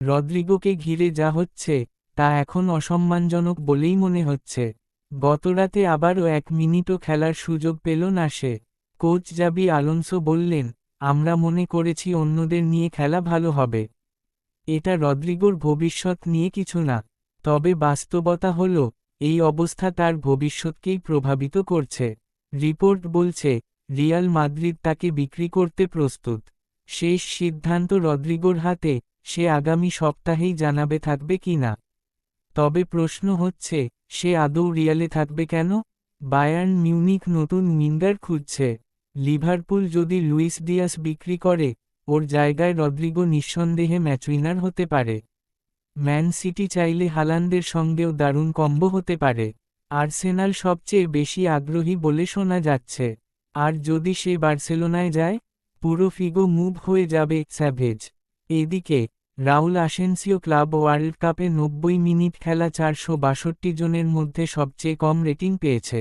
রদ্রিগোকে ঘিরে যা হচ্ছে তা এখন অসম্মানজনক বলেই মনে হচ্ছে। গতরাতে আবারও 1 মিনিটও খেলার সুযোগ পেল না সে। কোচ জাবি আলোনসো বললেন, আমরা মনে করেছি অন্যদের নিয়ে খেলা ভালো হবে। এটা রদ্রিগোর ভবিষ্যৎ নিয়ে কিছু না। তবে বাস্তবতা হল, এই অবস্থা তার ভবিষ্যৎকেই প্রভাবিত করছে। রিপোর্ট বলছে, রিয়াল মাদ্রিদ তাকে বিক্রি করতে প্রস্তুত। শেষ সিদ্ধান্ত রদ্রিগোর হাতে, সে আগামী সপ্তাহেই জানাবে থাকবে কিনা। তবে প্রশ্ন হচ্ছে, সে আদৌ রিয়ালে থাকবে কেন? বায়ার্ন মিউনিখ নতুন উইঙ্গার খুঁজছে। লিভারপুল যদি লুইস ডিয়াস বিক্রি করে, ওর জায়গায় রদ্রিগো নিঃসন্দেহে ম্যাচউইনার হতে পারে। ম্যান সিটি চাইলে হালান্ডের সঙ্গেও দারুণ কম্বো হতে পারে। আর্সেনাল সবচেয়ে বেশি আগ্রহী বলে শোনা যাচ্ছে। আর যদি সে বার্সেলোনায় যায়, পুরো ফিগো মুভ হয়ে যাবে স্যাভেজ। এদিকে রাউল আসেনসিও ক্লাব ওয়ার্ল্ড কাপে 90 মিনিট খেলা 462 জনের মধ্যে সবচেয়ে কম রেটিং পেয়েছে।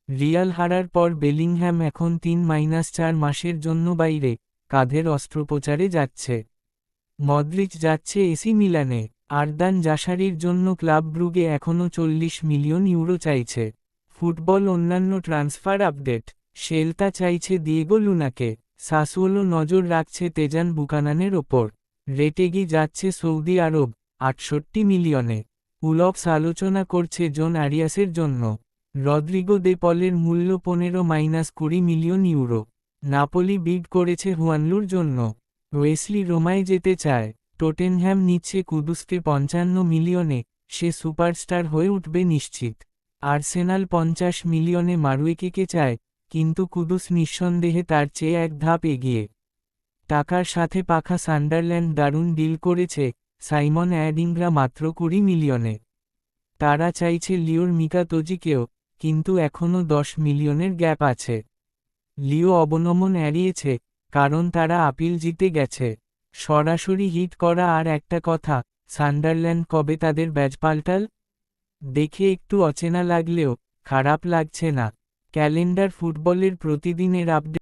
রিয়াল হারার পর বেলিংহ্যাম এখন 3-4 মাসের জন্য বাইরে, কাঁধের অস্ত্রোপচারে যাচ্ছে। মদ্রিচ যাচ্ছে এসি মিলানে। আরদান জাসারির জন্য ক্লাব ব্রুগে এখনও 40 মিলিয়ন ইউরো চাইছে। ফুটবল অন্যান্য ট্রান্সফার আপডেট। সেল্তা চাইছে দিয়েগো লুনাকে। সাসুওলো নজর রাখছে তেজান বুকানানের ওপর। রেটেগি যাচ্ছে সৌদি আরব, 68 মিলিয়নে। উলফস আলোচনা করছে জন আরিয়াসের জন্য। রদ্রিগো দে পলের মূল্য 15-20 মিলিয়ন ইউরো। নাপোলি বিড করেছে হুয়ানলুর জন্য। ওয়েসলি রোমায় যেতে চায়। টটেনহ্যাম নিচ্ছে কুদুসকে 55 মিলিয়নে, সে সুপারস্টার হয়ে উঠবে নিশ্চিত। আর্সেনাল 50 মিলিয়নে মারুয়েকেকে চায়, কিন্তু কুদুস নিঃসন্দেহে তার চেয়ে এক ধাপ এগিয়ে। টাকার সাথে পাখা সান্ডারল্যান্ড দারুণ ডিল করেছে, সাইমন অ্যাডিংরা মাত্র 20 মিলিয়নে। তারা চাইছে লিওর মিকা তোজিকেও, কিন্তু এখনও 10 মিলিয়নের গ্যাপ আছে। লিও অবনমন এড়িয়েছে, কারণ তারা আপিল জিতে গেছে। সরাসরি হিট করা আর একটা কথা, সান্ডারল্যান্ড কবে তাদের ব্যাজ পাল্টাল? দেখে একটু অচেনা লাগলেও খারাপ লাগছে না। ক্যালেন্ডার ফুটবলের প্রতিদিনের আপডেট।